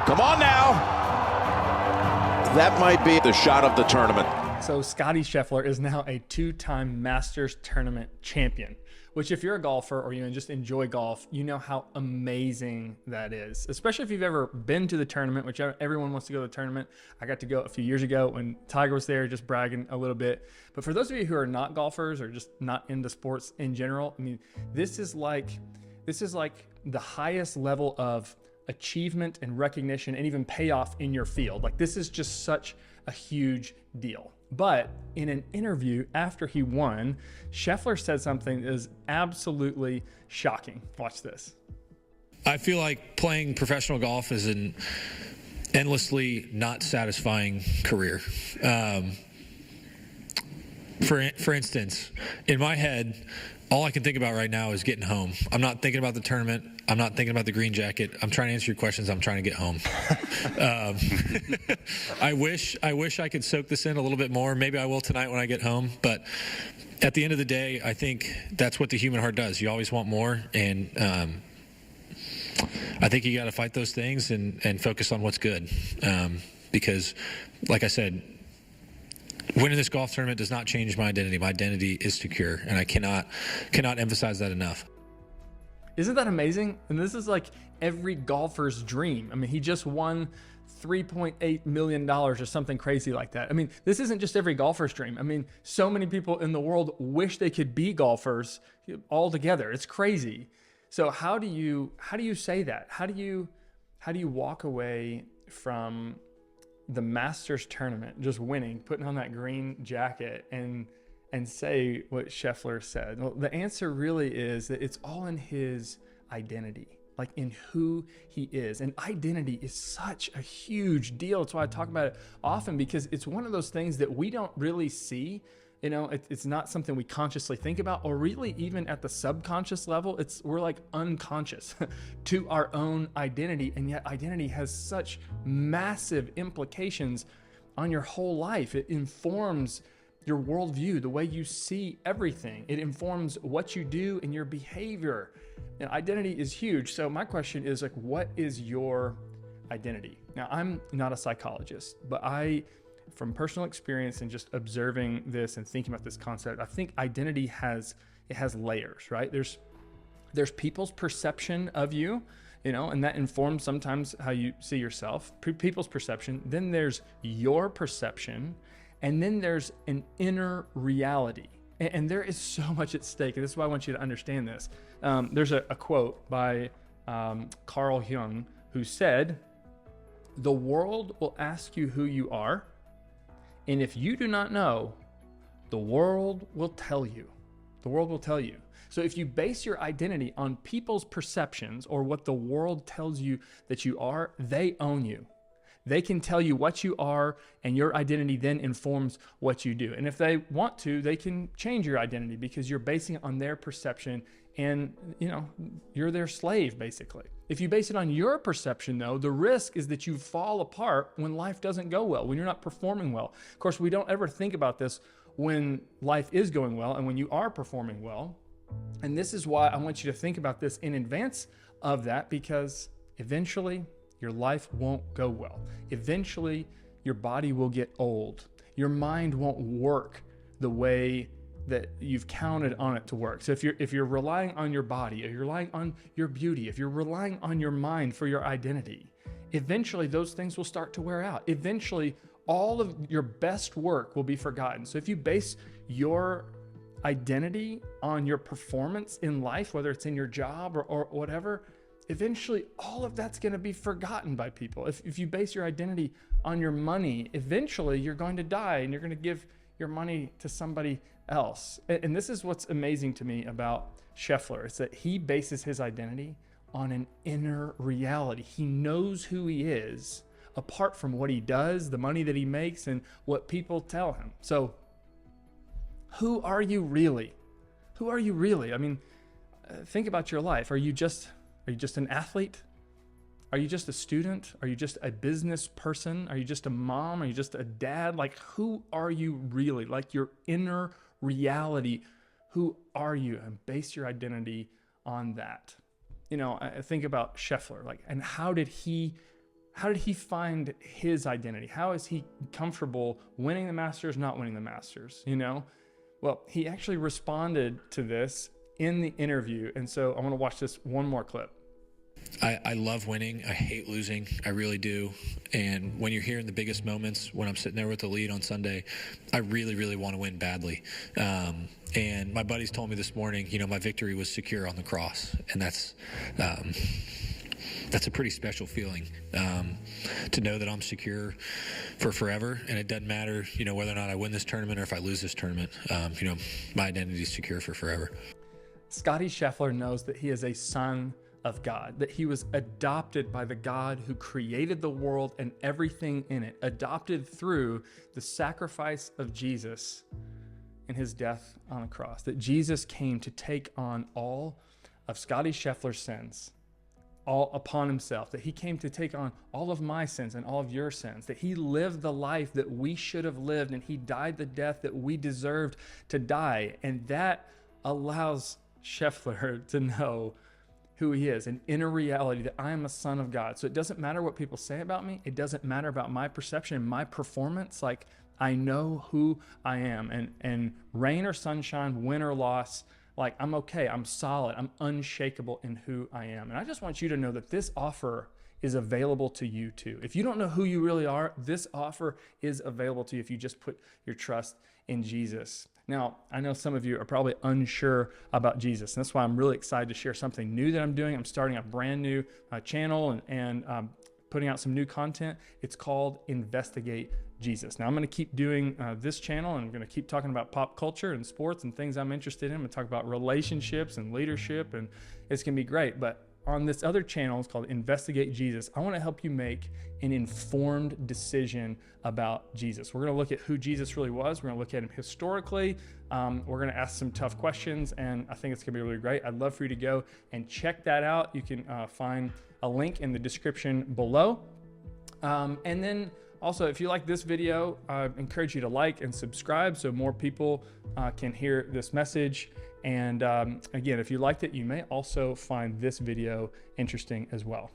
Come on now. That might be the shot of the tournament. So Scottie Scheffler is now a two-time Masters Tournament champion, which if you're a golfer or you just enjoy golf, you know how amazing that is, especially if you've ever been to the tournament, which everyone wants to go to the tournament. I got to go a few years ago when Tiger was there, just bragging a little bit. But for those of you who are not golfers or just not into sports in general, I mean, this is like the highest level of achievement and recognition and even payoff in your field. Like, this is just such a huge deal. But in an interview after he won, Scheffler said something that is absolutely shocking. Watch this. I feel like playing professional golf is an endlessly not satisfying career. For instance, in my head, all I can think about right now is getting home. I'm not thinking about the tournament. I'm not thinking about the green jacket. I'm trying to answer your questions. I'm trying to get home. I wish I could soak this in a little bit more. Maybe I will tonight when I get home. But at the end of the day, I think that's what the human heart does. You always want more. And I think you got to fight those things and focus on what's good. Because, like I said, winning this golf tournament does not change my identity. My identity is secure, and I cannot emphasize that enough. Isn't that amazing? And this is like every golfer's dream. I mean, he just won $3.8 million or something crazy like that. I mean, this isn't just every golfer's dream. I mean, so many people in the world wish they could be golfers all together. It's crazy. So how do you say that? How do you walk away from the Masters tournament, just winning, putting on that green jacket and say what Scheffler said? Well, the answer really is that it's all in his identity, like in who he is. And identity is such a huge deal. That's why I talk about it often, because it's one of those things that we don't really see. You know, it's not something we consciously think about, or really even at the subconscious level. We're like unconscious to our own identity. And yet identity has such massive implications on your whole life. It informs your worldview, the way you see everything. It informs what you do and your behavior. And identity is huge. So my question is, like, what is your identity? Now, I'm not a psychologist, but from personal experience and just observing this and thinking about this concept, I think identity has layers, right? There's people's perception of you, and that informs sometimes how you see yourself, people's perception. Then there's your perception, and then there's an inner reality. And there is so much at stake. And this is why I want you to understand this. There's a quote by Carl Jung, who said, "The world will ask you who you are. And if you do not know, the world will tell you." The world will tell you. So if you base your identity on people's perceptions or what the world tells you that you are, they own you. They can tell you what you are, and your identity then informs what you do. And if they want to, they can change your identity because you're basing it on their perception, and you're their slave, basically. If you base it on your perception, though, the risk is that you fall apart when life doesn't go well, when you're not performing well. Of course, we don't ever think about this when life is going well and when you are performing well. And this is why I want you to think about this in advance of that, because eventually your life won't go well. Eventually, your body will get old. Your mind won't work the way that you've counted on it to work. So if you're relying on your body, or you're relying on your beauty, if you're relying on your mind for your identity, eventually those things will start to wear out. Eventually, all of your best work will be forgotten. So if you base your identity on your performance in life, whether it's in your job or whatever, eventually all of that's going to be forgotten by people. If you base your identity on your money, eventually you're going to die and you're going to give your money to somebody else. And this is what's amazing to me about Scheffler. It's that he bases his identity on an inner reality. He knows who he is apart from what he does, the money that he makes, and what people tell him. So who are you really? Who are you really? I mean, think about your life. Are you just an athlete? Are you just a student? Are you just a business person? Are you just a mom? Are you just a dad? Like, who are you really? Like, your inner reality. Who are you? And base your identity on that. I think about Scheffler, and how did he how did he find his identity? How is he comfortable winning the Masters, not winning the Masters, you know? Well, he actually responded to this in the interview. And so I want to watch this one more clip. I love winning. I hate losing. I really do. And when you're here in the biggest moments, when I'm sitting there with the lead on Sunday, I really, really want to win badly. And my buddies told me this morning, you know, my victory was secure on the cross. And that's a pretty special feeling, to know that I'm secure for forever. And it doesn't matter, you know, whether or not I win this tournament or if I lose this tournament. You know, my identity is secure for forever. Scottie Scheffler knows that he is a son of God, that he was adopted by the God who created the world and everything in it, adopted through the sacrifice of Jesus and his death on a cross, that Jesus came to take on all of Scottie Scheffler's sins, all upon himself, that he came to take on all of my sins and all of your sins, that he lived the life that we should have lived, and he died the death that we deserved to die. And that allows Scheffler to know who he is, an inner reality that I am a son of God. So it doesn't matter what people say about me. It doesn't matter about my perception and my performance. Like, I know who I am, and rain or sunshine, win or loss, like, I'm okay, I'm solid, I'm unshakable in who I am. And I just want you to know that this offer is available to you too. If you don't know who you really are, this offer is available to you if you just put your trust in Jesus. Now, I know some of you are probably unsure about Jesus, and that's why I'm really excited to share something new that I'm doing. I'm starting a brand new channel and putting out some new content. It's called Investigate Jesus. Now, I'm going to keep doing this channel, and I'm going to keep talking about pop culture and sports and things I'm interested in. I'm going to talk about relationships and leadership, and it's going to be great. But on this other channel, it's called Investigate Jesus, I want to help you make an informed decision about Jesus. We're going to look at who Jesus really was. We're going to look at him historically. We're going to ask some tough questions, and I think it's going to be really great. I'd love for you to go and check that out. You can find a link in the description below. And then also, if you like this video, I encourage you to like and subscribe so more people can hear this message. And again, if you liked it, you may also find this video interesting as well.